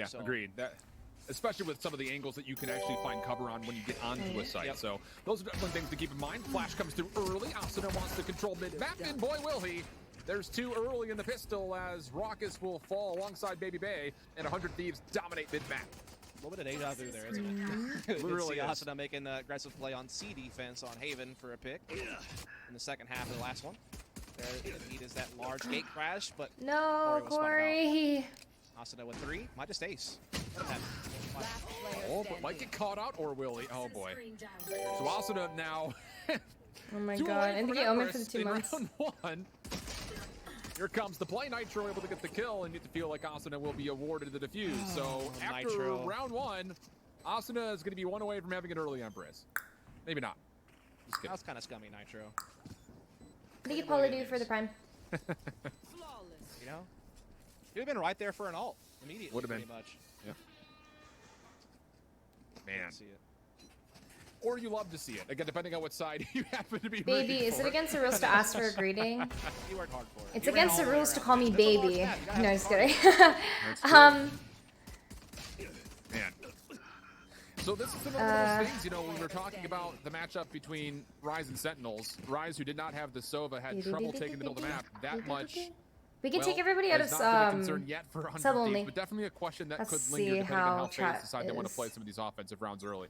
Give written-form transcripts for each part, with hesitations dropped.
So. Agreed. That, especially with some of the angles that you can actually find cover on when you get onto a site. Yep. So those are definitely things to keep in mind. Flash comes through early. Asuna wants to control mid-map, and boy will he. There's 2 early in the pistol as Raucus will fall alongside Baby Bay, and 100 Thieves dominate mid-map. A little bit of deja vu there, isn't it? Literally see Asuna making the aggressive play on C defense on Haven for a pick in the second half of the last one. There indeed is that large gate crash, but No, Corey. Asuna with 3, might just ace. Oh, but might get caught out, or will he? Oh boy. So Asuna now. Oh my 2 god. away I from think he omened for the Everest 2 in months. round 1. Here comes the play. Nitro able to get the kill, and you have to feel like Asuna will be awarded the defuse. So after Nitro. round 1, Asuna is going to be 1 away from having it early on Briz. Maybe not. Just That kidding. was kind of scummy, Nitro. What did you probably do for the prime? You know? You'd have been right there for an ult immediately. Would have been. Pretty much. Yeah. Man. See it. Or you love to see it. Again, depending on what side you happen to be Baby, rooting is for. it against the rules to ask for a greeting? You worked hard for it. It's You ran against all the way rules to around. call me That's a large baby. map. You gotta No, have just fun. kidding. Man. So this is one of those things, you know, we were talking about the matchup between Ryze and Sentinels. Ryze, who did not have the Sova, had trouble taking the middle of the map that much. We can Well, take everybody out of has not been a concern yet for 100 sub only. Thieves, but definitely a question that Let's could linger see depending on how how FaZe chat decide they want to is. play some of these offensive rounds early.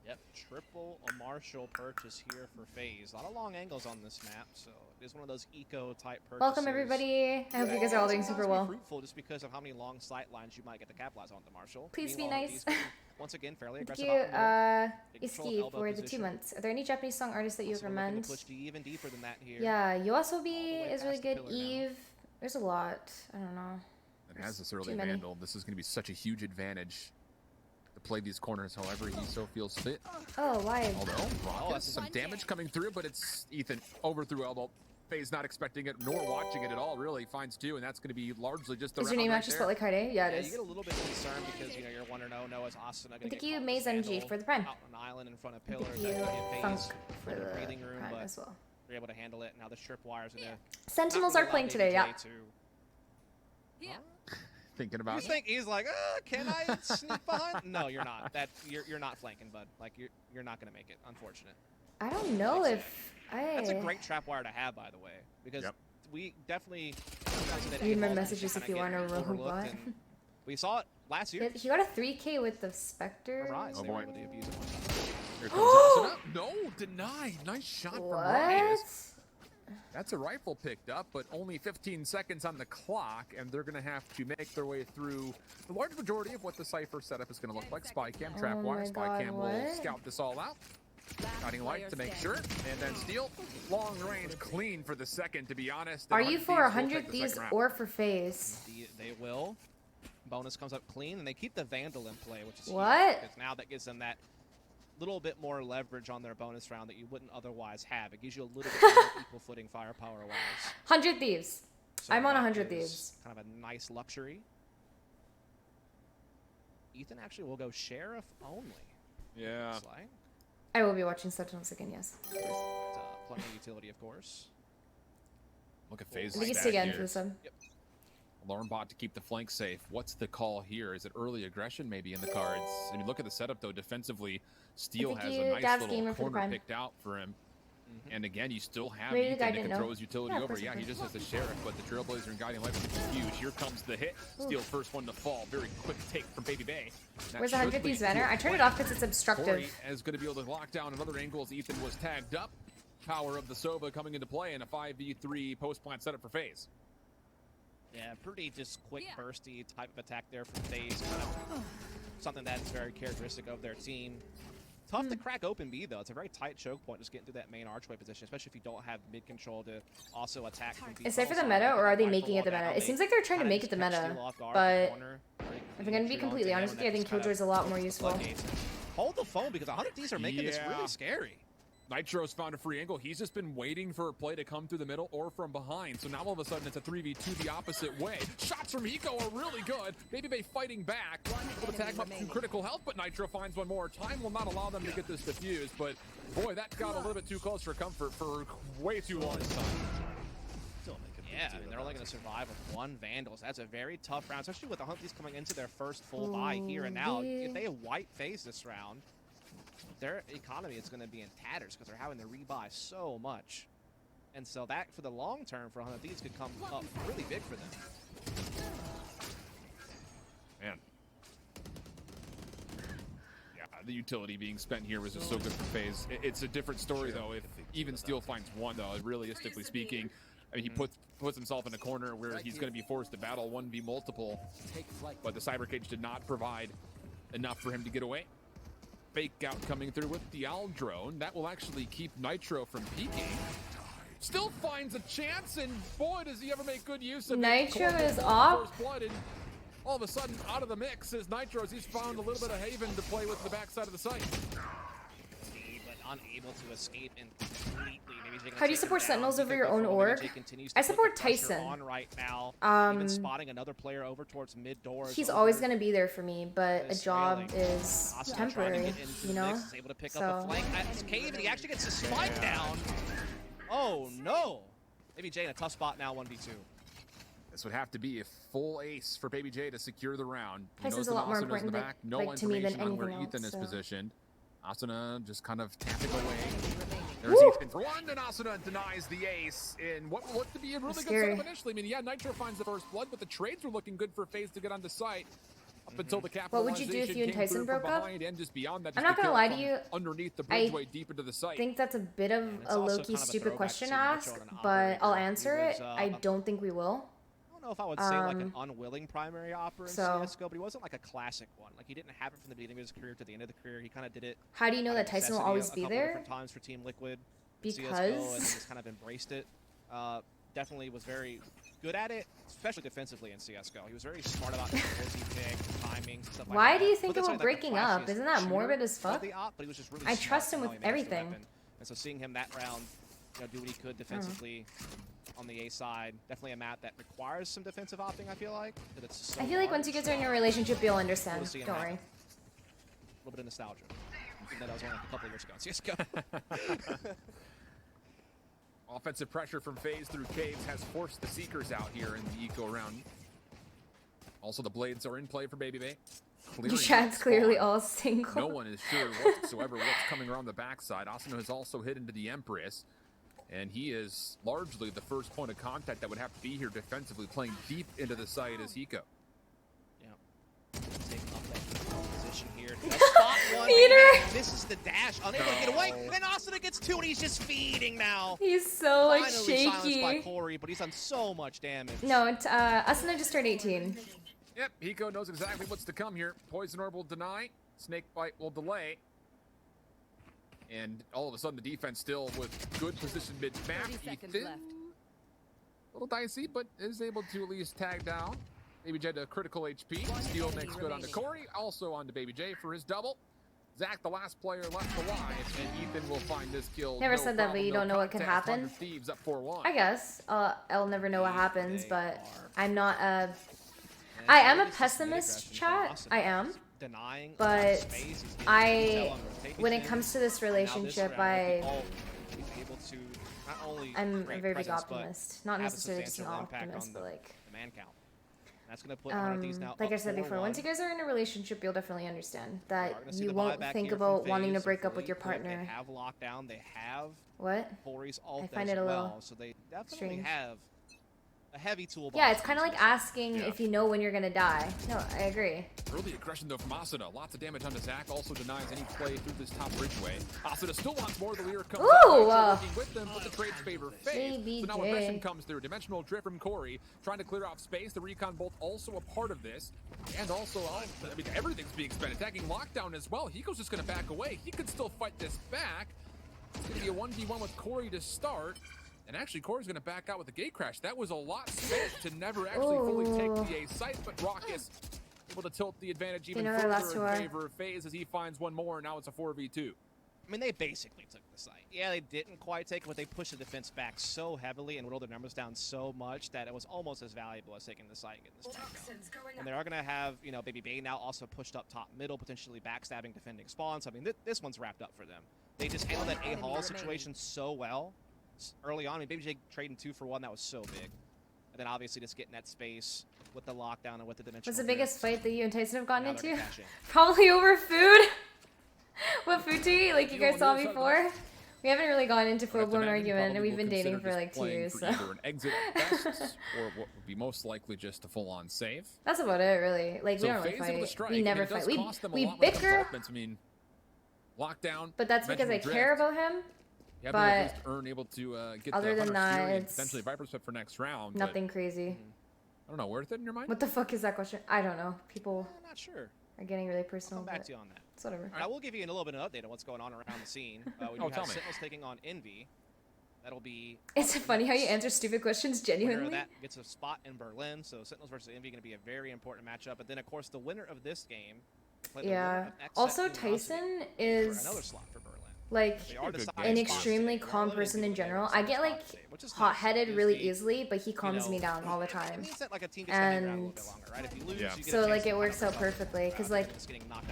Yep, triple a Marshall purchase here for FaZe. A lot of long angles on this map, so it is one of those eco-type purchases. Welcome everybody. I hope you guys are all doing super well. Fruitful just because of how many long sight lines you might get to capitalize on the Marshall. Please be Meanwhile, nice. these guys, once again, fairly Thank aggressive. you, out in the middle. Take control Iski, of elbow for the 2 position. months. Are there any Japanese song artists that you Also looking to recommend? push to even deeper than that here. Yeah, Yoasobi All the way is really past the good. pillar now. Eve, there's a lot. I don't know. It has this early Too many. Vandal. This is going to be such a huge advantage to play these corners however he so feels fit. Oh, why? Although, Raucus, that's some damage coming through, but it's Ethan over through elbow. FaZe not expecting it nor watching it at all, really. Finds 2, and that's going to be largely just the Is your round name right actually there. spelled like Kyedae? Yeah, Yeah, it you is. get a little bit concerned because you know you're wondering, oh no, is Asuna going to Thank get you, caught Maze with MG Vandal for the prime. out on an island in front of Thank pillars? you, That could get Funk, FaZe for in a the breathing room, prime but as well. they're able to handle it. Now the strip wire's going to. Sentinels are playing today, yeah. Thinking about You it. think he's like, can I sneak behind? No, you're not. That you're not flanking, bud. Like you're not gonna make it. Unfortunate. I don't know if I... That's a great trap wire to have, by the way, because Yep. we definitely. Read my messages if you want a robot. We saw it last year. He got a 3K with the Spectre. Rise, Oh, they were boy. able to abuse it. Here comes Asuna. No, denied. Nice shot from Raucus. What? That's a rifle picked up, but only 15 seconds on the clock, and they're going to have to make their way through the large majority of what the Cypher setup is going to look like. Spy cam, trap Oh wire. my Spy God, cam will what? scout this all out. Guiding light to make sure, and then steal. Long range, clean for the second, to be honest. Are And you 100 for Thieves will 100 take the Thieves second round. or for FaZe? They will. Bonus comes up clean, and they keep the Vandal in play, which is huge, What? because now that gives them that little bit more leverage on their bonus round that you wouldn't otherwise have. It gives you a little bit more equal footing firepower-wise. 100 Thieves. So I'm on that 100 is Thieves. Kind of a nice luxury. Ethan actually will go Sheriff only. Yeah. Looks like. I will be watching Sentinels again, yes. It's, plenty of utility, of course. Look at FaZe. I think it's stat again here. for the sub. Alarm bot to keep the flank safe. What's the call here? Is it early aggression maybe in the cards? I mean, look at the setup though. Defensively, Steel Thank has you, a nice Dav's little Gamer, for the corner prime. picked out for him. And again, you still have Maybe the Ethan guy that didn't can throw know. his utility Yeah, of over. course Yeah, he he did. just has the Sheriff, but the Trailblazer and Guiding Light is huge. Here comes the hit. Steel first one to fall. Very quick take from Baby Bay. That Where's the should 100 Thieves lead to banner? a I turned it point. off because it's obstructive. Corey is going to be able to lock down another angle as Ethan was tagged up. Power of the Sova coming into play in a 5v3 post-plant setup for FaZe. Yeah, pretty just quick, bursty type of attack there from FaZe. Kind of something that's very characteristic of their team. Tough to crack open B, though. It's a very tight choke point just getting through that main archway position, especially if you don't have mid control to also attack from B. Is it for the meta, or are they making it the meta? It seems like they're trying to make it the meta, but if I'm going to be completely honest with you, I think Killjoy's a lot more useful. Hold the phone, because 100 Thieves are making this Yeah. really scary. Nitro's found a free angle. He's just been waiting for a play to come through the middle or from behind. So now all of a sudden it's a 3v2 the opposite way. Shots from Eco are really good. Baby Bay fighting back. Able to tag him up to critical health, but Nitro finds one more. Time will not allow them to get this defused, but boy, that got a little bit too close for comfort for way too long. Yeah, I mean, they're only going to survive with 1 Vandal. So that's a very tough round, especially with the Hunties coming into their first full buy here and now. If they wipe FaZe this round, their economy is going to be in tatters because they're having to rebuy so much. And so that, for the long term, for Hunties could come up really big for them. Man. Yeah, the utility being spent here was just so good for FaZe. It's a different story, though, if even Steel finds 1, though, realistically speaking. I mean, he puts himself in a corner where he's going to be forced to battle 1v multiple, but the Cyber Cage did not provide enough for him to get away. Fake out coming through with the Owl Drone. That will actually keep Nitro from peeking. Still finds a chance, and boy, does he ever make good use of it. Nitro is off. First blood, and all of a sudden, out of the mix is Nitro, as he's found a little bit of haven to play with the backside of the site. But unable to escape completely. How do you support Sentinels over your own org? I support Tyson. On right now, even spotting another player over towards mid door. He's always going to be there for me, but a job is temporary, you know? Able to pick up a flank. Cave, and he actually gets a spike down. Oh no! Baby J in a tough spot now, 1v2. This would have to be a full ace for Baby J to secure the round. Tyson's a lot more important to me than anything else. Ethan is positioned. Asuna just kind of tapping away. There's Woo! Ethan for 1, and Asuna denies the ace in what looked to be a really good Scary. setup initially. I mean, yeah, Nitro finds the first blood, but the trades were looking good for FaZe to get onto site. Up until the What would you do if you and Tyson broke up? And just beyond that, I'm not gonna lie to you. Underneath the bridgeway, deep into the site. I think that's a bit of a low-key stupid question to ask, but I'll answer it. I don't think we will. I don't know if I would say like an unwilling primary opera in CSGO, but he wasn't like a classic one. Like he didn't have it from the beginning of his career to the end of the career. He kind of did it. How do you know that Tyson will always be there? Different times for Team Liquid, because CSGO, and then just kind of embraced it. Definitely was very good at it, especially defensively in CSGO. He was very smart about his timing, stuff like Why that. do you think about breaking up? Isn't that morbid as fuck? I trust him with everything. And so seeing him that round, do what he could defensively on the A side, definitely a map that requires some defensive opting, I feel like. I feel like once you guys are in your relationship, you'll understand. Don't worry. A little bit of nostalgia. Even though that was only a couple of years ago in CSGO. Offensive pressure from FaZe through Caves has forced the Seekers out here in the eco round. Also, the Blades are in play for Baby Bay. Chat's clearly all single. No one is sure whatsoever what's coming around the backside. Asuna has also hit into the Empress, and he is largely the first point of contact that would have to be here defensively, playing deep into the site as Hiko. Yeah. Taking up that position here. Spot one. Peter! This is the dash. Unable to get away. And Asuna gets 2, and he's just feeding now. He's so, like, Finally shaky. silenced by Corey, but he's done so much damage. No, Asuna just turned 18. Yep, Hiko knows exactly what's to come here. Poison Orb will deny. Snake Bite will delay. And all of a sudden, the defense still with good position mid-map. Ethan, a little dicey, but is able to at least tag down. Baby J to critical HP. Steel makes good onto Corey. Also onto Baby J for his double. Zach, the last player left alive, and Ethan will find this kill. Never said that, but you don't know what could happen. Thieves up 4-1. I guess. I'll never know what happens, but I'm not a... I am a pessimist, chat. I am. But when it comes to this relationship, I'm a very big optimist. Not necessarily just an optimist, but like... That's gonna put like I said before, once you guys are in a relationship, you'll definitely understand that you won't think about wanting to break up with your partner. They have lockdown. They have what? Corey's ult I find it a little so they definitely have a heavy toolbox. Yeah, it's kind of like asking if you know when you're gonna die. No, I agree. Early aggression though from Asuna. Lots of damage onto Zach. Also denies any play through this top bridgeway. Asuna still wants more. The Lear comes out. Working with them, but the trades favor FaZe. So now aggression comes through. Dimensional drift from Corey. Trying to clear off space. The recon bolt also a part of this. And also, I mean, everything's being spent. Attacking lockdown as well. Hiko's just going to back away. He could still fight this back. It's going to be a 1v1 with Corey to start. And actually, Corey's going to back out with the gate crash. That was a lot spent to never actually fully take the A site, but Raucus able to tilt the advantage even further in favor of FaZe as he finds one more, and now it's a 4v2. I mean, they basically took the site. Yeah, they didn't quite take it, but they pushed the defense back so heavily and whittled their numbers down so much that it was almost as valuable as taking the site and getting this tank. And they are going to have, Baby Bay now also pushed up top middle, potentially backstabbing defending spawns. I mean, this one's wrapped up for them. They just handled that A-Hall situation so well early on. I mean, Baby J trading 2 for 1, that was so big. then obviously just getting that space with the lockdown and with the dimensional. What's the biggest fight that you and Tyson have gotten Now they're into? catching. Probably over food. What food to eat, like you guys saw before? We haven't really gone into full-blown argument, and we've been dating for like 2 years, so. Either an exit best, or what would be most likely just a full-on save. That's about it, really. Like, we don't really fight. We never fight. We bicker. I mean, lockdown. But that's because I care about him. Yeah, but at least earn able to get other the than that, Fury and it's potentially Viper's Pit for next round. Nothing crazy. I don't know, worth it in your mind? What the fuck is that question? I don't know. People I'm not sure. are getting really personal. I'll come back to you on that. It's whatever. I will give you a little bit of an update on what's going on around the scene. We do have Sentinels taking on Envy. That'll be. It's funny how you answer stupid questions genuinely. Winner of that gets a spot in Berlin, so Sentinels versus Envy going to be a very important matchup. But then, of course, the winner of this game. Yeah. Also, Tyson is another slot for Berlin. Like an extremely calm person in general. I get like hot-headed really easily, but he calms me down all the time. And so like it works out perfectly, cause like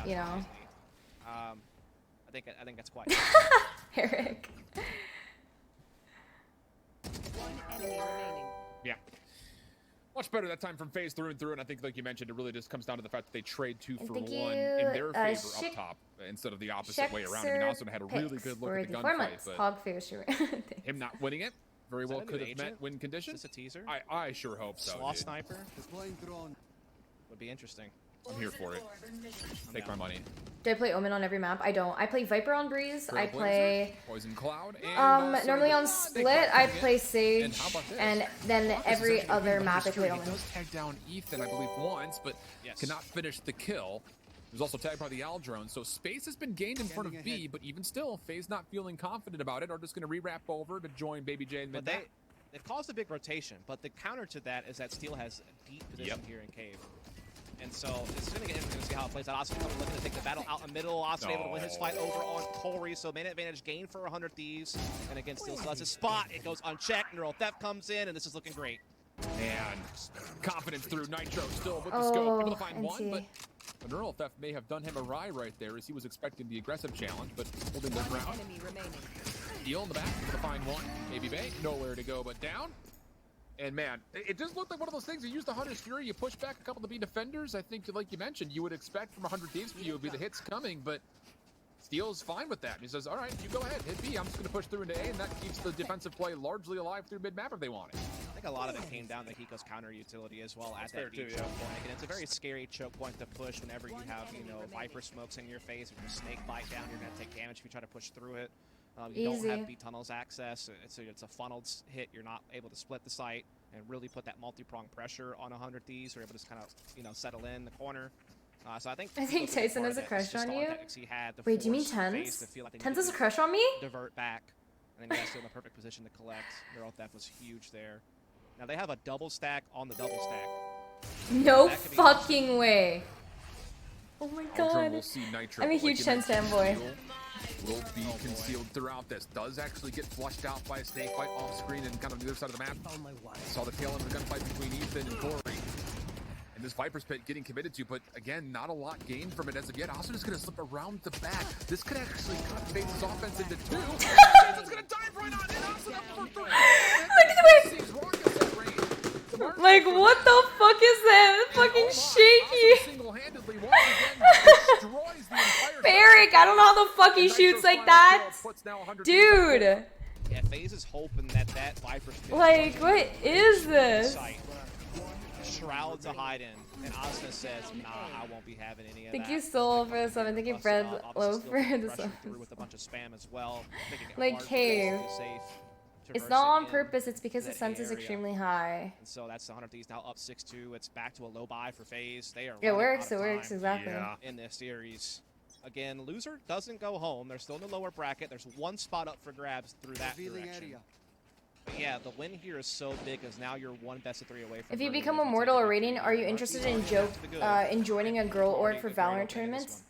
you know. I think that's quite. Eric. Yeah. Much better that time from FaZe through and through, and I think, like you mentioned, it really just comes down to the fact that they trade 2 for 1 in their favor up top instead of the opposite way around. I mean, Asuna had a really good look at the gunfight, but him not winning it very well could have meant win conditions. Is this a teaser? I sure hope so. Sloth sniper would be interesting. I'm here for it. Take my money. Do I play Omen on every map? I don't. I play Viper on Breeze. I play Poison Cloud. And normally on Split I play Sage, and then every other map I play Omen. He does tag down Ethan, I believe, once, but cannot finish the kill. He was also tagged by the Al drone, so space has been gained in front of B, but even still, FaZe not feeling confident about it, are just going to re-wrap over to join Baby J in mid. They've caused a big rotation, but the counter to that is that Steel has a deep position here in Cave. And so it's going to get interesting to see how it plays out. Asuna looking to take the battle out in the middle. Asuna able to win his fight over on Corey. So main advantage gained for 100 Thieves. And again, Steel still has his spot. It goes unchecked. Neural Theft comes in, and this is looking great. And confidence through Nitro still with the scope. Able to find one, but the Neural Theft may have done him awry right there as he was expecting the aggressive challenge, but holding the ground. Steel in the back to find one. Maybe Bay. Nowhere to go but down. And man, it just looked like one of those things. You use the Hunter's Fury, you push back a couple of B defenders. I think, like you mentioned, you would expect from 100 Thieves for you would be the hits coming, but Steel's fine with that. He says, all right, you go ahead, hit B. I'm just going to push through into A, and that keeps the defensive play largely alive through mid-map if they want it. I think a lot of it came down to Hiko's counter utility as well at that deep choke point. And it's a very scary choke point to push whenever you have, you know, Viper smokes in your face. If you snake bite down, you're going to take damage if you try to push through it. You don't have B tunnels access. It's a funneled hit. You're not able to split the site and really put that multi-pronged pressure on 100 Thieves. You're able to just kind of, you know, settle in the corner. So I think Tyson has a crush on you. Wait, do you mean TENZ? TENZ has a crush on me? Divert back, and then you guys still in the perfect position to collect. Neural Theft was huge there. Now they have a double stack on the double stack. No fucking way. Oh my god. We'll see Nitro, I'm a huge TENZ fanboy. Will be concealed throughout this. Does actually get flushed out by a snake fight off screen and kind of the other side of the map. Saw the tail end of the gunfight between Ethan and Corey. And this Viper's Pit getting committed to, but again, not a lot gained from it as of yet. Also just gonna slip around the back. This could actually cut FaZe's offense into 2. It's gonna dive right on in. Also for 3. Like, what the fuck is that? It's fucking shaky. Eric, I don't know how the fuck he shoots like that. Dude. Yeah, FaZe is hoping that Viper's Pit. Like, what is this? Shroud to hide in, and Asuna says, "Nah, I won't be having any of that." Thank you, Soul, for the 7. Thank you, Fred Low, for the 7. With a bunch of spam as well. Like, hey, it's not on purpose. It's because the sense is extremely high. And so that's the 100 Thieves now up 6-2. It's back to a low buy for FaZe. They are. It works. It works exactly. In this series. Again, loser doesn't go home. They're still in the lower bracket. There's one spot up for grabs through that direction. But yeah, the win here is so big because now you're one best of 3 away from. If you become immortal or radiant, are you interested in joining a girl org for Valorant tournaments?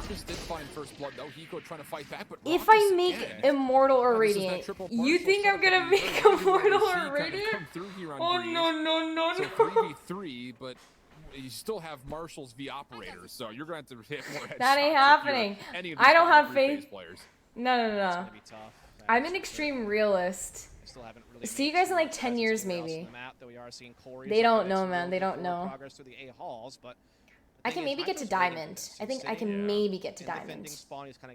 Just did find first blood though. Hiko trying to fight back, but if I make immortal or radiant, you think I'm gonna make immortal or radiant? Oh no. So 3v3, but you still have Marshals v operators, so you're going to have to hit more headshots. That ain't happening. I don't have faith. Players. No. I'm an extreme realist. Still haven't really See you made guys in too like much 10 presence years anywhere else maybe. on the map, though we are seeing Corey They don't showing know, some man. They real don't good know. progress through the A halls, but I can maybe get to diamond. I think I can maybe get to diamond.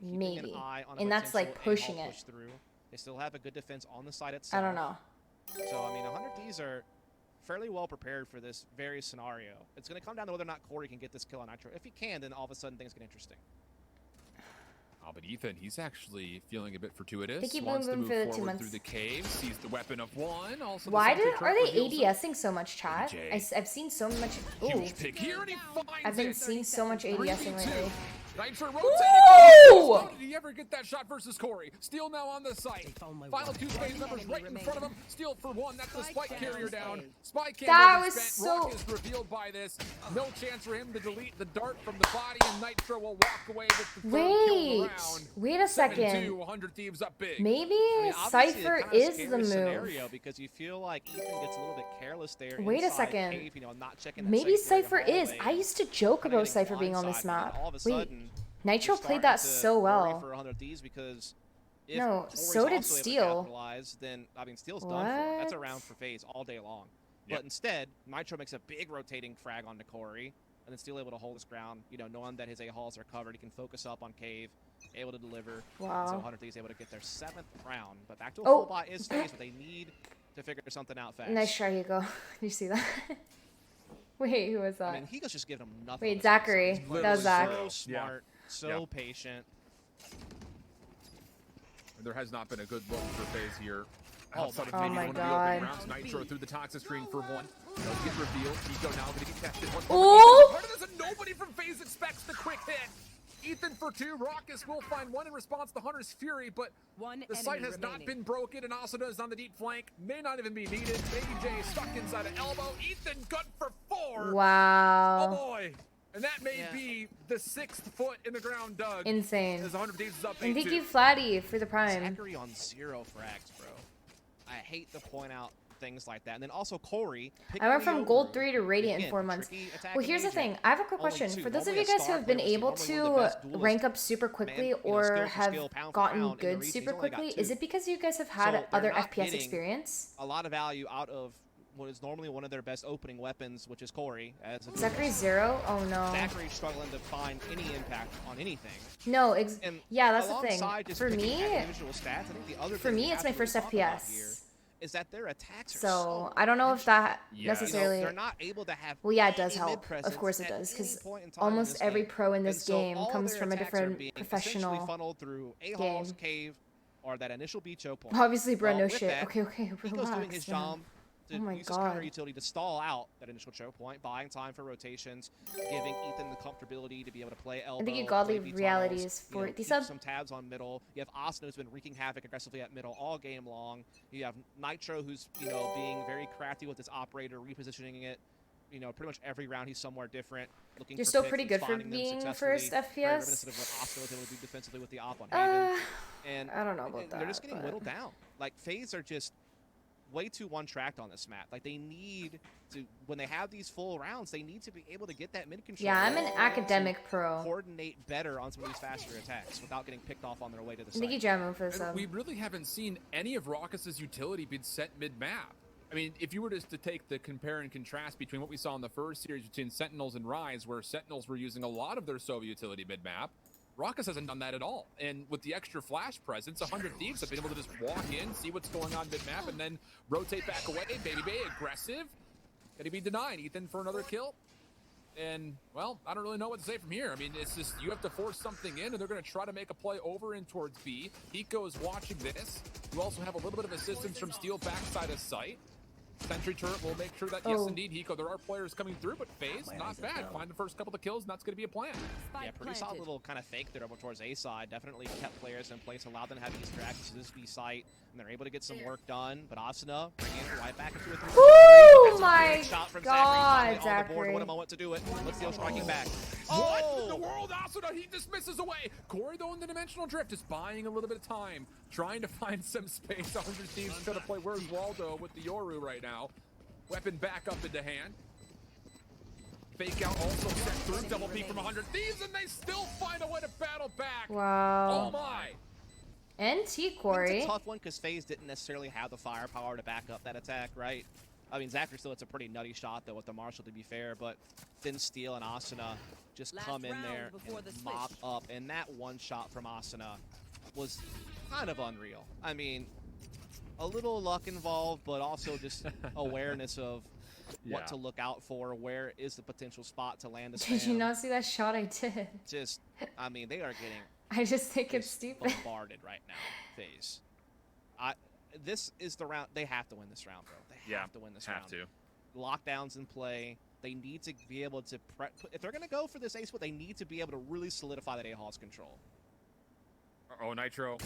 Maybe. And that's like pushing it. They still have a good defense on the side itself. I don't know. So, I mean, 100 Ds are fairly well prepared for this very scenario. It's going to come down to whether or not Corey can get this kill on Nitro. If he can, then all of a sudden things get interesting. Oh, but Ethan, he's actually feeling a bit fortuitous. They keep Wants to moving move for the 2 forward months. through the cave, sees the weapon of one. Also, Why the are they reveals ADSing so much, chat? I've seen so much. Ooh. huge pick here, and he finds I've been it. seeing so much ADSing lately. Nitro rotating. Ooh! How did he ever get that shot versus Corey? Steel now on the site. Final 2 phase numbers right in front of him. Steel for 1. That's the spike carrier down. Spike carrier That was spent. so- Rock is revealed by this. No chance for him to delete the dart from the body, and Nitro will walk away with the third kill of the round. Wait a second. 7-2, 100 Thieves up big. Maybe I mean, obviously, Cypher it kinda is scares the move. scenario because you feel like Ethan gets a little bit careless there. Wait a inside second. Cave, you know, not checking that Maybe safe Cypher area is. hallway, I used to joke kinda about getting Cypher being on this blindsided, and map. all of a Wait, sudden, Nitro you're played that starting to so worry well. for 100 Ds because if No, Corey's so did also able to Steel. capitalize, then I mean, Steel's done for. That's a What? round for FaZe all day long. Yep. But instead, Nitro makes a big rotating frag onto Corey, and then Steel able to hold his ground. You know, knowing that his A halls are covered, he can focus up on Cave, able to deliver. Wow. So 100 Ds able to get their 7th round. But back to a Oh. full bot is FaZe, but they need to figure something out fast. Nice try, Hugo. Did you see that? Wait, who was that? I mean, Higo's just giving him nothing. Wait, on the Zachary. side. He's That was Zach. So smart, so Yeah. patient. There has not been a good look for FaZe here. Oh Outside of my maybe one of the God. open rounds, Nitro through the toxic screen for 1. Does get revealed. Nico now going to get tested. Ooh! Part of this, and nobody from FaZe expects the quick hit. Ethan for 2. Raucus will find 1 in response to Hunter's Fury, but the site has not been broken, and Asuna is on the deep flank. May not even be needed. Baby J stuck inside an elbow. Ethan good for 4. Wow. Oh boy. And that may be the 6th foot in the ground dug. Insane. As 100 Thieves is up And 8-2. thank you, Flatty, for the prime. Zachary on 0 frags, bro. I hate to point out things like that. And then also Corey. I went from gold Yoru, 3 to radiant in again, 4 months. tricky attacking Well, here's the agent. thing. I have a quick Only question. 2. For those of Normally you a guys who star have been player was able normally one of the to best duelists. rank up super quickly Man, or skill for have skill, pound for gotten pound in the good region, super he's only got quickly, 2. is it because you guys have So had they're other not FPS getting experience? a lot of value out of what is normally one of their best opening weapons, which is Corey. As a Zachary 0? Oh no. Zachary's struggling to find any impact on anything. No, And yeah, that's the thing. alongside just For picking at me, individual stats, I think the other for thing me, we it's have my to first really talk about FPS. here is that their attacks are So I don't know if that Yeah, you know, necessarily. they're not able to have Well, yeah, it does any help. mid-presence Of course it at does, any because point in time in almost this every game. pro in And this so game all comes their from a attacks are different being essentially professional. funneled through A-halls, game. cave, or that initial B choke point. Obviously, bro, Well, no with shit. that, Okay, Nico's doing relax. his man. job to Oh my use his counter God. utility to stall out that initial choke point, buying time for rotations, giving Ethan the comfortability to be able to play elbow. I think you godly play B realities tunnels, for keep the sub. some tabs on middle. You have Asuna who's been wreaking havoc aggressively at middle all game long. You have Nitro who's being very crafty with his operator, repositioning it. Pretty much every round he's somewhere different. Looking You're for still picks pretty and good for finding them being successfully. first Very FPS. reminiscent of what Asuna was able to do defensively with the op on Haven. And I don't know about they're just that, getting but- whittled down. Like FaZe are just way too one-tracked on this map. Like they need to, when they have these full rounds, they need to be able to get that mid control. Yeah, I'm They an need to academic pro. Coordinate better on some of these faster attacks without getting picked off on their way to the Thank you, site. Jammo, for the And sub. we really haven't seen any of Raucus's utility being sent mid-map. I mean, if you were just to take the compare and contrast between what we saw in the first series between Sentinels and Rise, where Sentinels were using a lot of their Sova utility mid-map, Raucus hasn't done that at all. And with the extra flash presence, 100 Thieves have been able to just walk in, see what's going on mid-map, and then rotate back away. Baby Bay, aggressive. Gonna be denied. Ethan for another kill. And, well, I don't really know what to say from here. I mean, it's just, you have to force something in, and they're going to try to make a play over in towards B. Hiko is watching this. You also have a little bit of assistance from Steel backside of sight. Sentry turret will make sure that, yes, indeed, Hiko, there are players coming through, but FaZe, not bad. Find the first couple of kills, and that's going to be a plan. Yeah, pretty solid little kind of fake there over towards A side. Definitely kept players in place, allowed them to have these tracks to this B site, and they're able to get some work done. But Asuna bringing it right back into a 3-3. Oh my shot from God, Zachary. On the board. Zachary. What a moment to do it. Let's Steel striking back. What in the world? Asuna, he dismisses away. Corey, though, in the dimensional drift, is buying a little bit of time, trying to find some space. 100 Thieves trying to play Where's Waldo with the Yoru right now. Weapon back up into hand. Fake out also set through. Double peek from 100 Thieves, and they still find a way to battle back. Wow. Oh my. And T-Quarry. It's a tough one because FaZe didn't necessarily have the firepower to back up that attack, right? I mean, Zachary still hits a pretty nutty shot, though, with the Marshall, to be fair, but Thin Steel and Asuna just come in there and mop up, and that one shot from Asuna was kind of unreal. I mean, a little luck involved, but also just awareness of what to look out for, where is the potential spot to land a spam. Did you not see that shot I did? Just, I mean, they are getting... I just think it's stupid. Bombarded right now, FaZe. This is the round. They have to win this round, bro. They have to win this round. Lockdowns in play. They need to be able to if they're going to go for this ace split, they need to be able to really solidify that A-Hall's control. Oh, Nitro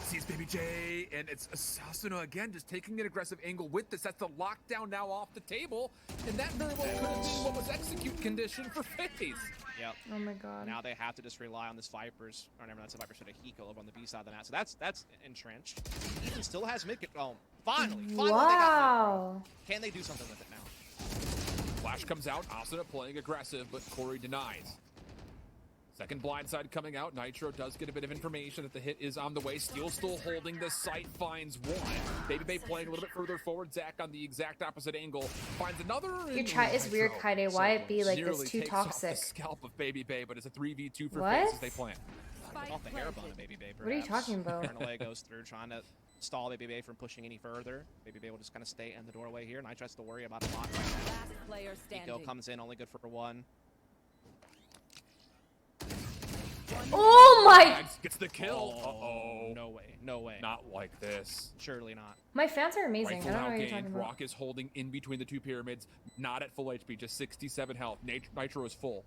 sees Baby J, and it's Asuna again, just taking an aggressive angle with this. That's the lockdown now off the table, and that very well could have been what was execute condition for FaZe. Yep. Oh my god. Now they have to just rely on this Vipers, or never, that's a Vipers, but a Hiko over on the B side of the map. So that's entrenched. Even still has mid. Oh, finally, they got mid. Can they do something with it now? Flash comes out, Asuna playing aggressive, but Corey denies. Second blindside coming out. Nitro does get a bit of information that the hit is on the way. Steel still holding the site, finds one. Baby Bay playing a little bit further forward. Zach on the exact opposite angle finds another. Your chat is weird, Kyedae. Why it be like this too toxic? Off the scalp of Baby Bay, but it's a 3v2 for FaZe as they plant. Off the hair bun of Baby Bay, perhaps. What are you talking about? Relay goes through trying to stall Baby Bay from pushing any further. Baby Bay will just kind of stay in the doorway here. Nitro has to worry about a block right now. Hiko comes in only good for one. Oh my! Gets the kill. Uh-oh. No way. No way. Not like this. Surely not. My fans are amazing. Rifle I don't know now what you're gained. talking about. Rock is holding in between the two pyramids. Not at full HP, just 67 health. Nitro is full.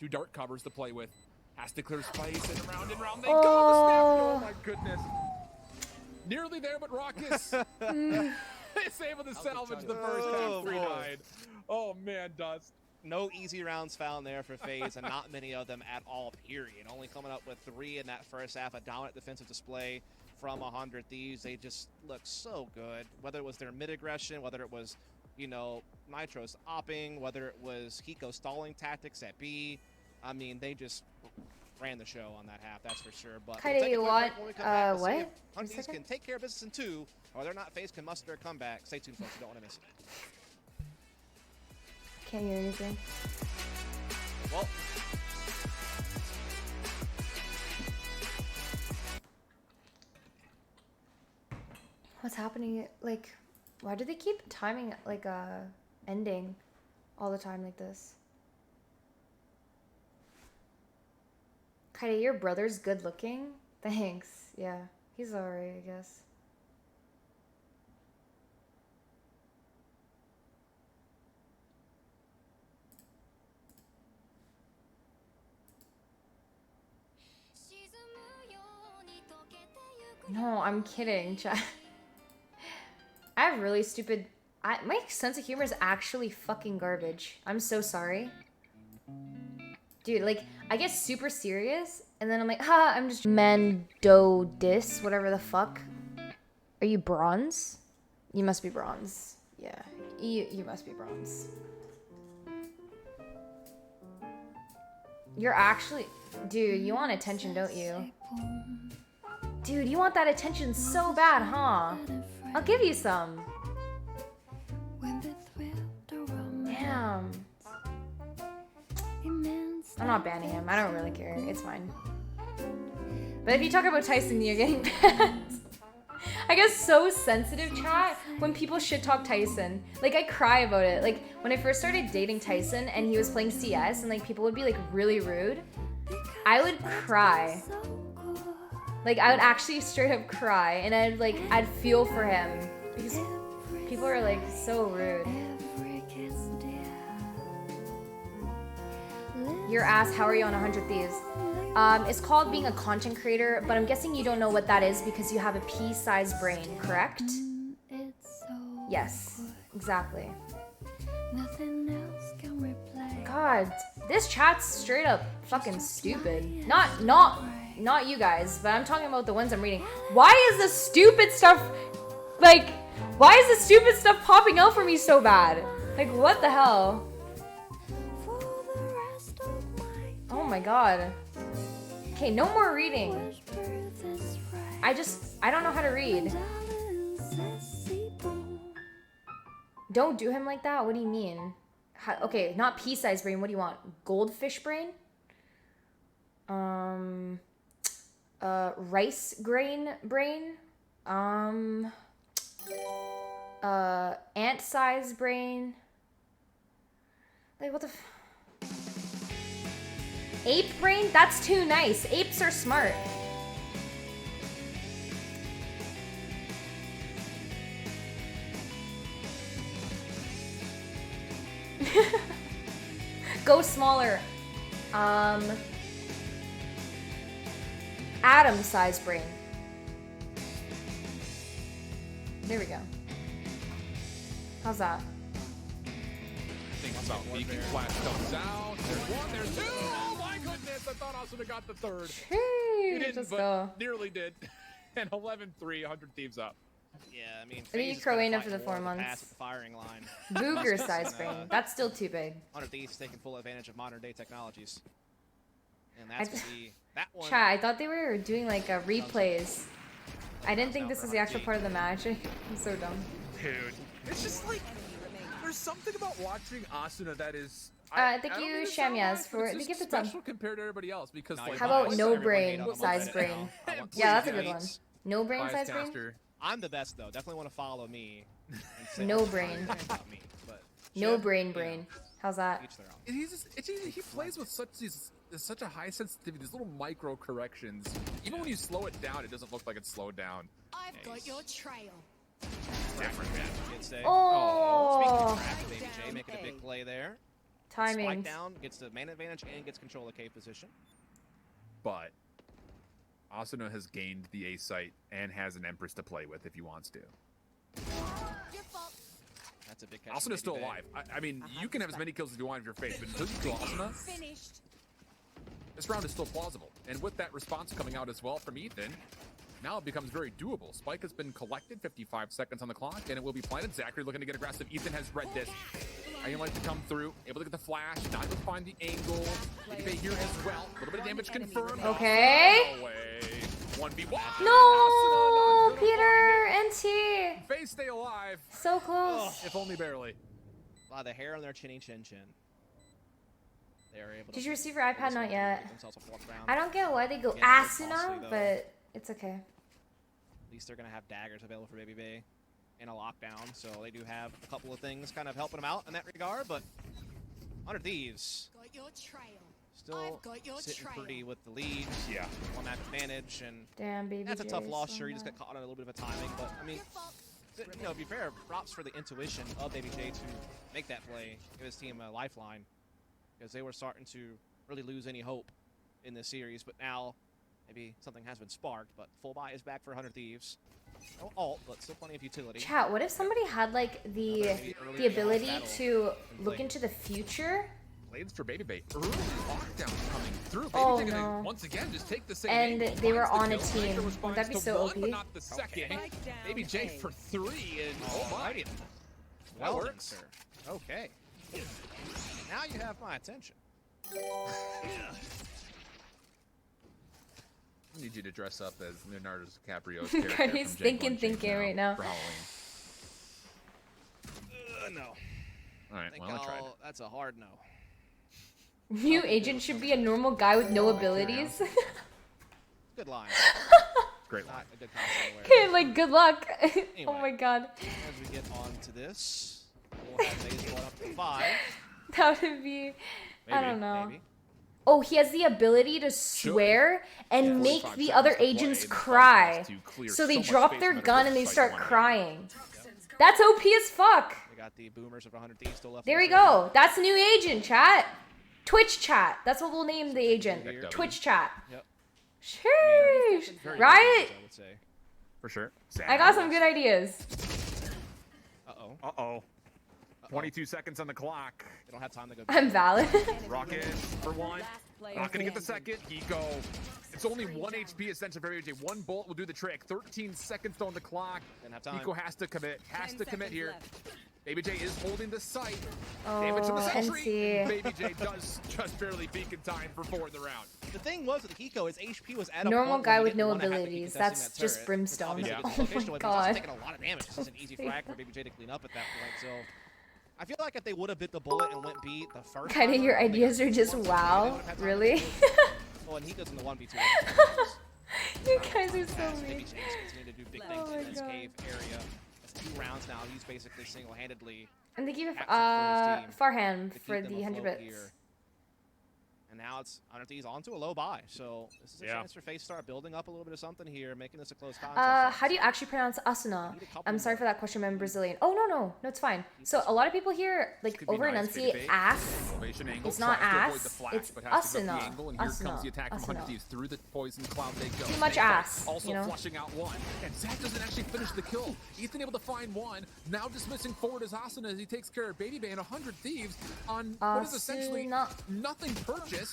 2 dart covers to play with. Has to clear space, and round they go. The snap. Oh my goodness. Nearly there, but Rock is able to salvage the first half 3-9. Oh man, Dust. No easy rounds found there for FaZe, and not many of them at all, period. Only coming up with 3 in that first half. A dominant defensive display from 100 Thieves. They just look so good. Whether it was their mid-aggression, whether it was, you know, Nitro's opping, whether it was Hiko stalling tactics at B. I mean, they just ran the show on that half, that's for sure. But Kyedae, you want, what? 100 Thieves can take care of business in 2, or they're not, FaZe can muster a comeback. Stay tuned, folks. You don't want to miss it. Can't hear anything. Well, what's happening? Like, why do they keep timing like ending all the time like this? Kyedae, your brother's good looking? Thanks. Yeah, he's alright, I guess. No, I'm kidding, chat. I have really stupid... my sense of humor is actually fucking garbage. I'm so sorry. Dude, like, I get super serious, and then I'm like, ha, I'm just... Mendodis, whatever the fuck. Are you bronze? You must be bronze. Yeah, you must be bronze. You're actually... Dude, you want attention, don't you? Dude, you want that attention so bad, huh? I'll give you some. Damn. I'm not banning him. I don't really care. It's fine. But if you talk about Tyson, you're getting banned. I get so sensitive, chat, when people shit talk Tyson. Like, I cry about it. Like, when I first started dating Tyson and he was playing CS and, like, people would be, like, really rude, I would cry. Like, I would actually straight up cry, and I'd feel for him. Because people are, like, so rude. Your ass, how are you on 100 Thieves? It's called being a content creator, but I'm guessing you don't know what that is because you have a pea-sized brain, correct? Yes, exactly. God, this chat's straight up fucking stupid. Not you guys, but I'm talking about the ones I'm reading. Why is the stupid stuff, like, why is the stupid stuff popping out for me so bad? Like, what the hell? Oh my god. Okay, no more reading. I don't know how to read. Don't do him like that? What do you mean? Okay, not pea-sized brain. What do you want? Goldfish brain? Rice grain brain? Ant-sized brain? Like, what the ape brain? That's too nice. Apes are smart. Go smaller. Atom-sized brain. There we go. How's that? Think about beacon flash comes out. There's one, there's two. Oh my goodness! I thought I should have got the third. You didn't, Let's but go. nearly did. And 11-3, 100 Thieves up. Yeah, I mean, I think you crow in after the 4 months. Pass at the firing line. Booger-sized brain. That's still too big. 100 Thieves taking full advantage of modern day technologies. And that's gonna be that one. Chat, I thought they were doing like replays. I didn't think this was the actual part of the match. I'm so dumb. Dude, it's just like there's something about watching Asuna that is. Thank you, Shamyaz, for the gift of time. Special compared to everybody else because like. How about no brain size brain? Yeah, that's a good one. No brain size brain. I'm the best though. Definitely want to follow me. No brain. No brain brain. How's that? He plays with such a high sensitivity. These little micro corrections. Even when you slow it down, it doesn't look like it's slowed down. I've got your trail. Oh. Speaking of trap, Baby J making a big play there. Timing. Spike down, gets the man advantage and gets control of K position. But Asuna has gained the A site and has an Empress to play with if he wants to. That's a big catch. Asuna's still alive. I mean, you can have as many kills as you want in your face, but until you kill Asuna, this round is still plausible. And with that response coming out as well from Ethan, now it becomes very doable. Spike has been collected, 55 seconds on the clock, and it will be planted. Zachary looking to get aggressive. Ethan has read this. I like to come through, able to get the flash, not able to find the angle. Maybe here as well. A little bit of damage confirmed. Okay. No way. 1v1. No, Peter and T. FAZE stay alive. So close. If only barely. A lot of the hair on their chinny chin chin. They are able to. Did you receive your iPad? Not yet. Themselves a fourth round. I don't get why they go Yeah, Asuna, but it's okay. At least they're gonna have daggers available for Baby Bay in a lockdown, so they do have a couple of things kind of helping them out in that regard. But 100 Thieves Got your trail. still sitting pretty with the lead. Yeah. One map advantage, and Damn, Baby that's a tough J's loss. so Sure, you just got caught on a little bit of a timing, but I mean, you know, to be fair, props for the intuition of Baby J to make that play, give his team a lifeline, because they were starting to really lose any hope in this series. But now, maybe something has been sparked. But full buy is back for 100 Thieves. No ult, but still plenty of utility. Chat, what if somebody had like the ability to look into the future? Blades for Baby Bay. Early lockdown coming through. Oh, Baby no. Once again, just take the same And angle, they were finds the on a kill. team. Sniper Wouldn't responds that be to so one, OP? but not the second. Baby J for 3, and oh my. Well That done, works. sir. Okay. Now you have my attention. I need you to dress up as Leonardo DiCaprio's character He's from Django thinking Unchained right now. for Halloween. No. All right, I think well, I tried. that's a hard no. New agent should be a normal guy with no abilities. Good line. Great line. Not a good concept. Okay, like good luck. Oh Anyway. my god. As we get on to this, we'll have FAZE going up to 5. That would be, I don't know. Maybe. Oh, he has the ability to swear and make the other agents cry. So they drop their gun and they start crying. That's OP as fuck. We got the boomers of 100 Thieves still left. There we go. That's a new agent, chat. Twitch chat. That's what we'll name the agent. Twitch chat. Yep. Sheesh. Very Right? good, I would say. For sure. I got some good ideas. Uh-oh. Uh-oh. 22 seconds on the clock. They don't have time to go. I'm valid. Rocket for 1. Not gonna get the second. Eco. It's only 1 HP essential for AJ. 1 bolt will do the trick. 13 seconds on the clock. Didn't have time. Eco has to commit. Has to commit here. Baby J is holding the site. Oh, Damage to the sentry. NC. Baby J does just barely peek in time for 4 in the round. The thing was with Hiko, his HP was at a Normal point guy where with he no didn't wanna have to keep abilities. contesting That's that just turret, brimstone. because obviously Oh with his my location, god. He's taking a lot of damage. This is an easy frag for Baby J to clean up at that point. So I feel like if they would have bit the bullet and went B the first time Kinda your around, they ideas got are just 2 wow. they would've had time to Really? do it. Well, and Hiko's in the 1v2. You guys are so As Baby mean. J's continue to do big Oh things my in this God. cave area. That's 2 rounds now. He's basically single-handedly. And thank you Captured for his team Farhand to keep for them the 100 afloat bits. here. And now it's Undert's onto a low buy. So this is a chance for FaZe to start building up a little bit of something here, making this a close contest. How do you actually pronounce asuna? Need a couple I'm sorry more. for that question, I'm Brazilian. Oh, no, it's fine. So a lot of people here, like, Could be over nice, enunciate Baby. ass. Elevation angle, It's not tries to avoid ass, the flash, it's but has to go asuna. the angle, and here Asuna. comes the attack from 100 Asuna. Thieves. Through the poison cloud they go. Too much Snake bite ass, Also you know? flushing out 1. And Zach doesn't actually finish the kill. Ethan able to find 1. Now dismissing forward as Asuna as he takes care of Baby Bay and 100 Thieves on what is essentially Asuna. nothing purchased.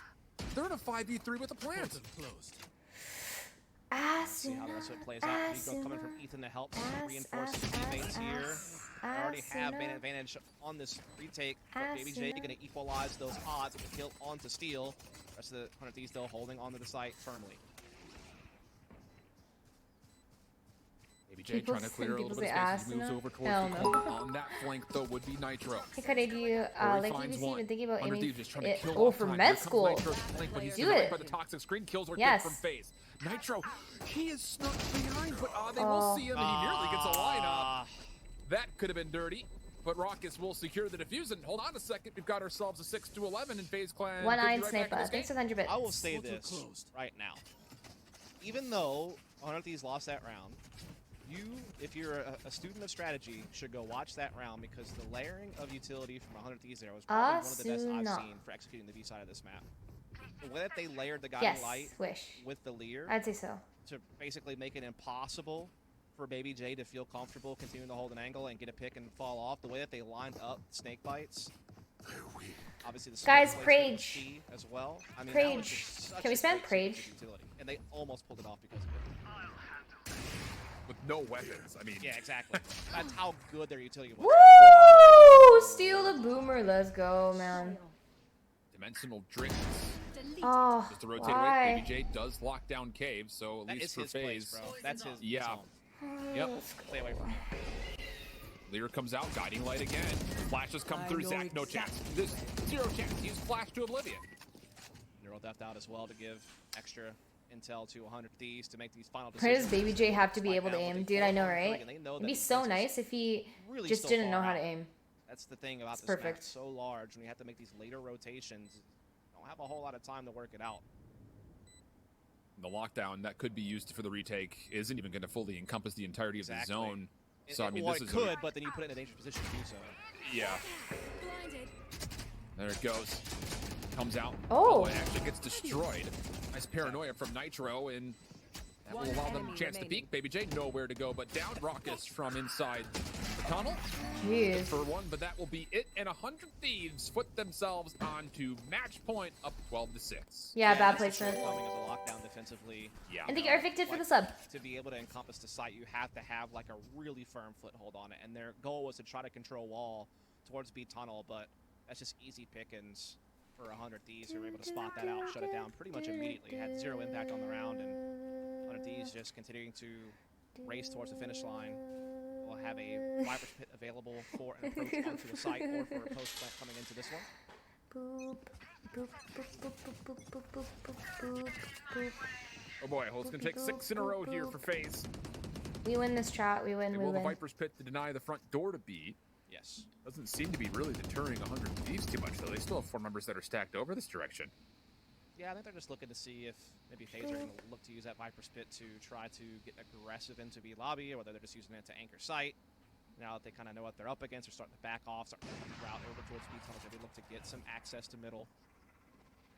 They're in a 5v3 with a plant. See how the rest of it plays out. Hiko coming from Ethan to help reinforce his teammates here. They already have an advantage on this retake, but Baby J going to equalize those odds with a kill onto Steel. The rest of the 100 Thieves still holding onto the site firmly. Baby J trying to clear a little bit of space as he moves over towards Hell the no. corner. On that flank, though, would be Nitro. Hey, Kyedae, do you, like finds ABC, one. even thinking about 100 aiming Thieves just trying to it? kill Oh, off for time. med Here comes school. Nitro's flank, but he's Do denied it. by the toxic screen. Kills are Yes. good from FaZe. Nitro, he is snuck behind, but they will see him, and he nearly gets a lineup. That could have been dirty. But Raucus will secure the defuse, and hold on a second, we've got ourselves a 6-11 in FaZe Clan. One-eyed Could be right back in sniper. this game. Thanks for the 100 bits. I will say this right now. Even though 100 Thieves lost that round, you, if you're a student of strategy, should go watch that round because the layering of utility from 100 Thieves there was probably one of the best Asuna. I've seen for executing the B side of this map. The way that they layered the guiding Yes, light wish. with the Lear I'd say so. to basically make it impossible for Baby J to feel comfortable continuing to hold an angle and get a pick and fall off. The way that they lined up snake bites. Obviously the Guys, smoke placement was Prage. key as well. I mean, that was Prage. just such Can we a spam great Prage? utility, and they almost pulled it off because of it. With no weapons, I mean. Yeah, exactly. That's how good their utility was. Woo! Steal the boomer. Let's go, man. Dimensional drinks. Oh, Just to rotate away, why? Baby J does lock down Cave, so at That least is for his FaZe. place, bro. That's his Yeah. home. Yep. Stay away from him. Lear comes out, guiding light again. Flashes come through. Zach, no chance. This 0 chance. He's flashed to oblivion. Neural Theft out as well to give extra intel to 100 Thieves to make these final Why does decisions. Baby J have to be Right able to now, aim? looking Dude, for I know, 1-3, right? and they know It'd that be the so defense is nice if he really just still didn't know far how to out. aim. That's the thing about It's this map. perfect. It's so large, when you have to make these later rotations, you don't have a whole lot of time to work it out. The lockdown that could be used for the retake isn't even going to fully encompass the entirety of the Exactly. zone. So, I mean, well, this it is could, but then you put it in a dangerous position to do so. Yeah. Blinded. There it goes. Comes out. Oh. It actually gets destroyed. Nice paranoia from Nitro, and that will allow them a chance to peek. Baby J nowhere to go but down. Raucus from inside the tunnel. Jeez. For one, but that will be it. And 100 Thieves put themselves onto match point, up 12-6. Yeah, bad that's the placement. shortcoming of the lockdown defensively. Yeah. And thank you, Arvicted, for the sub. To be able to encompass the site, you have to have like a really firm foothold on it. And their goal was to try to control wall towards B tunnel, but that's just easy pickings for 100 Thieves who were able to spot that out, shut it down pretty much immediately. Had 0 impact on the round, and 100 Thieves just continuing to race towards the finish line. We'll have a Viper's Pit available for an approach onto the site or for a post plant coming into this one. Boop, boop, boop, boop, boop, boop, boop, boop, boop, boop. Oh boy, Holt's going to take 6 in a row here for FaZe. We win this chat. We win. They We will the win. Viper's Pit to deny the front door to B. Yes. Doesn't seem to be really deterring 100 Thieves too much, though. They still have 4 members that are stacked over this direction. Yeah, I think they're just looking to see if maybe FaZe are going to look to use that Viper's Pit to try to get aggressive into B lobby, or whether they're just using it to anchor site. Now that they kind of know what they're up against, they're starting to back off, starting to route over towards B tunnels. Maybe look to get some access to middle,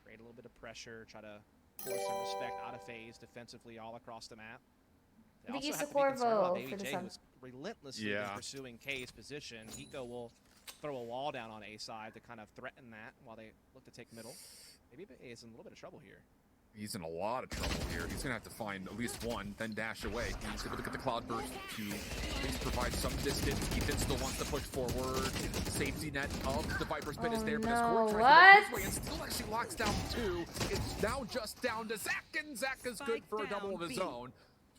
create a little bit of pressure, try to force some respect out of FaZe defensively all across the map. They Thank also you, have to be concerned about Socorro, Baby for the J, sub. who's relentlessly Yeah. been pursuing K's position. Hiko will throw a wall down on A side to kind of threaten that while they look to take middle. Maybe A is in a little bit of trouble here. He's in a lot of trouble here. He's gonna have to find at least one, then dash away. He's able to get the cloudburst to at least provide some distance. Ethan still wants to push forward. Safety net of the Viper's pit is there, but as Corey tries to make his way and still actually locks down 2. It's now just down to Zach, and Zach is good for a double of his own.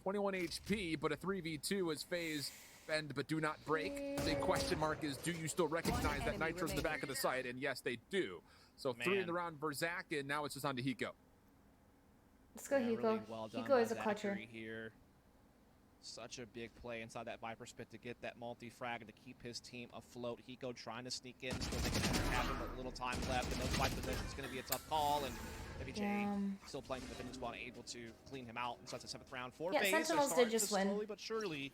21 HP, but a 3v2 as FaZe bend but do not break. The question mark is, do you still recognize that Nitro's in the back of the site? And yes, they do. So 3 in the round for Zach, and now it's just on to Hiko. Let's go, Hiko. Really well Hiko is a clutcher. Here. Such a big play inside that Viper spit to get that multi-frag and to keep his team afloat. Hiko trying to sneak in, still making it happen, but little time left. In those fight positions, it's going to be a tough call. And WJ still playing the defending squad, able to clean him out. And so it's a 7th round for FaZe. Sentinels did just win. Slowly but surely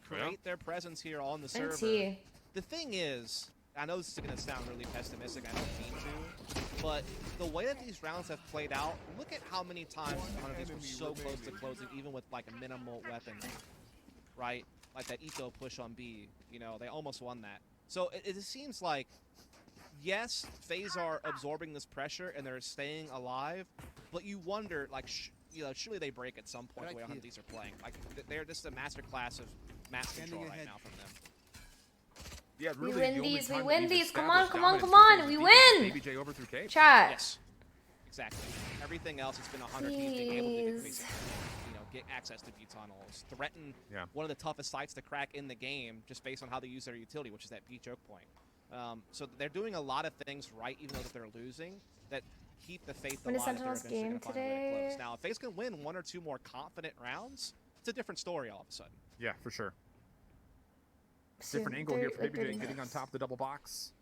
create their presence here on the server. NT. The thing is, I know this is going to sound really pessimistic, I don't mean to, but the way that these rounds have played out, look at how many times the 100 were so close to closing, even with like a minimal weapon, right? Like that eco push on B, you know, they almost won that. So it seems like, yes, FaZe are absorbing this pressure and they're staying alive, but you wonder, like, you know, surely they break at some point the way 100 these are playing. Like, they're just a master class of map control right now from them. Yeah, really, we win these. Come on, we win! over through K. Chat. Yes, exactly. Everything else, it's been 100 teams being able to you know, get access to B tunnels, threaten one of the toughest sites to crack in the game, just based on how they use their utility, which is that B choke point. So they're doing a lot of things right, even though that they're losing, that keep the faith alive. Sentinels game today. Now, if FaZe can win 1 or 2 more confident rounds, it's a different story all of a sudden. Yeah, for sure. Different angle here for BJ, getting on top of the double box.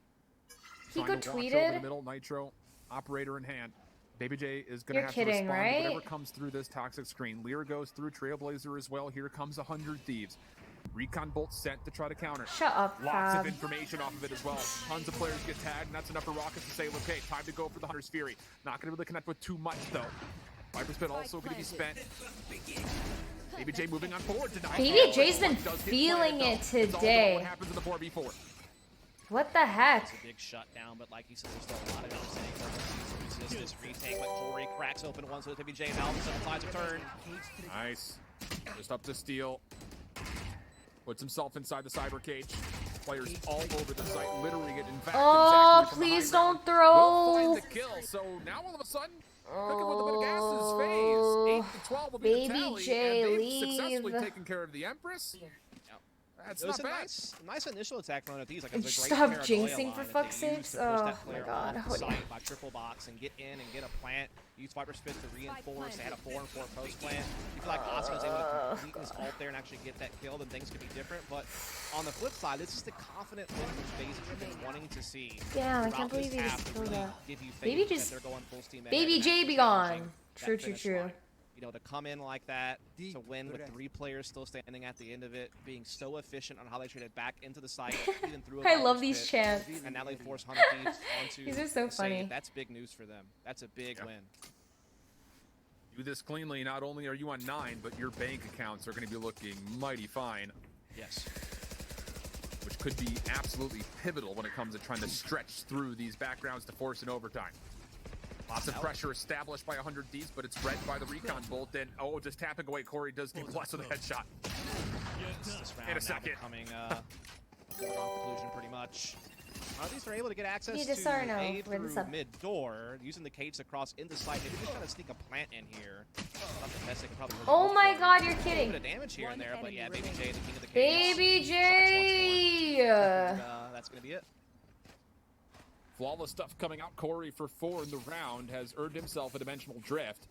Hiko tweeted. Over the middle, Nitro, operator in hand. Baby J is going to have to respond to whatever comes through this toxic screen. Lear goes through Trailblazer as well. Here comes 100 Thieves. Recon bolt sent to try to counter. Shut up, Lots of information off of it as well. Tons of players get tagged, and that's enough for Rockets to say, okay, time to go for the Hunter's Fury. Not going to really connect with too much, though. Viper spin also going to be spent. Baby J moving on forward tonight. Baby J's been feeling it today. What happens in the 4v4? What the heck? It's a big shutdown, but like you said, there's still a lot of understanding. This retake, but Corey cracks open one, so Baby J now the tides of turn. Nice. Just up to steal. Puts himself inside the cyber cage. Players all over the site, literally get in fact. Oh, please don't throw. We'll find the kill. So now all of a sudden, cooking with a bit of gas is FaZe. 8 to 12 will be the tally, J, and they've successfully taken care of the Empress. That's not bad. Nice initial attack run of these. Like, great stop jinxing for fuck's sakes. Oh my god. By triple box and get in and get a plant. Use Viper Spit to reinforce. They had a 4-4 post plant. You feel like Oscar was able to complete his ult there and actually get that kill, then things could be different. But on the flip side, this is the confident win from FaZe that you've been wanting to see. Damn, I can't believe he just killed that. Baby J be gone. True. You know, to come in like that, to win with 3 players still standing at the end of it, being so efficient on how they traded back into the site, even through I love these chants. And now they force 100 Thieves onto these are so funny. That's big news for them. That's a big win. Do this cleanly, not only are you on 9, but your bank accounts are going to be looking mighty fine. Yes. Which could be absolutely pivotal when it comes to trying to stretch through these backgrounds to force an overtime. Lots of pressure established by 100 Ds, but it's read by the recon bolt. Then, just tapping away. Corey does get blessed with a headshot. In a second. Coming conclusion pretty much. These are able to get access to A through mid door, using the cage to cross into site. They're just trying to sneak a plant in here. Oh my god, you're kidding. A bit of damage here and there, but yeah, Baby J, the king of the cage. Baby J! That's gonna be it. Flawless stuff coming out. Corey for 4 in the round has earned himself a dimensional drift.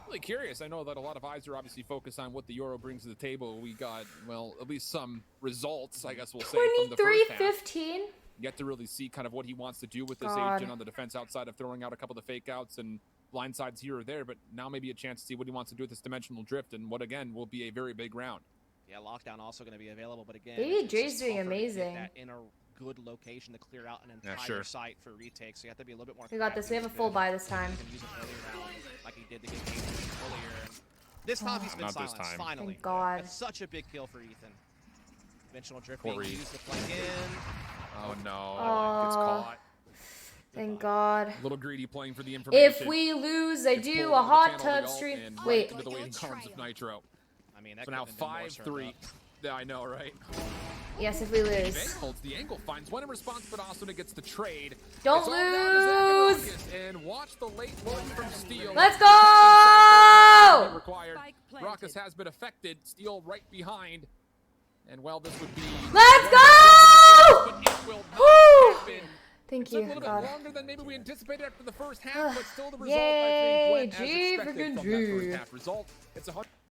Really curious. I know that a lot of eyes are obviously focused on what the Euro brings to the table. We got, well, at least some results, I guess we'll say, from the first half. 23-15. Yet to really see kind of what he wants to do with this agent on the defense outside of throwing out a couple of fake outs and blindsides here or there, but now maybe a chance to see what he wants to do with this dimensional drift and what, again, will be a very big round. Yeah, lockdown also going to be available, but again, Baby J's doing amazing. That in a good location to clear out an entire site for retake, so you have to be a little bit more. We got this. We have a full buy this time. You can use it earlier round, like he did to get earlier. This time he's been silenced. Finally, thank God. That's such a big kill for Ethan. Dimensional drift Corey. being used to flank in. Oh no! Gets caught. Thank God. A little greedy playing for the information. If we lose, I Gets do pulled a out of the hot channel tub of the stream. ult and right Wait. into the waiting arms of Nitro. I mean, that So now couldn't have been more served 5-3. up. Yeah, I know, right? Yes, if we Kyedae lose. holds the angle, finds one in response, but Asuna gets the trade. Don't It's all down to Zach and lose! Raucus, and watch the late load from Steel. Let's Attacking go! required. Raucus has been affected. Steel right behind. And well, this would be. Let's go! But it will not Woo! happen. Thank It took a you, little God. bit longer than maybe we anticipated after the first half, but still the result, Yay, I think, went as G expected freaking from that G. first half result. It's 100.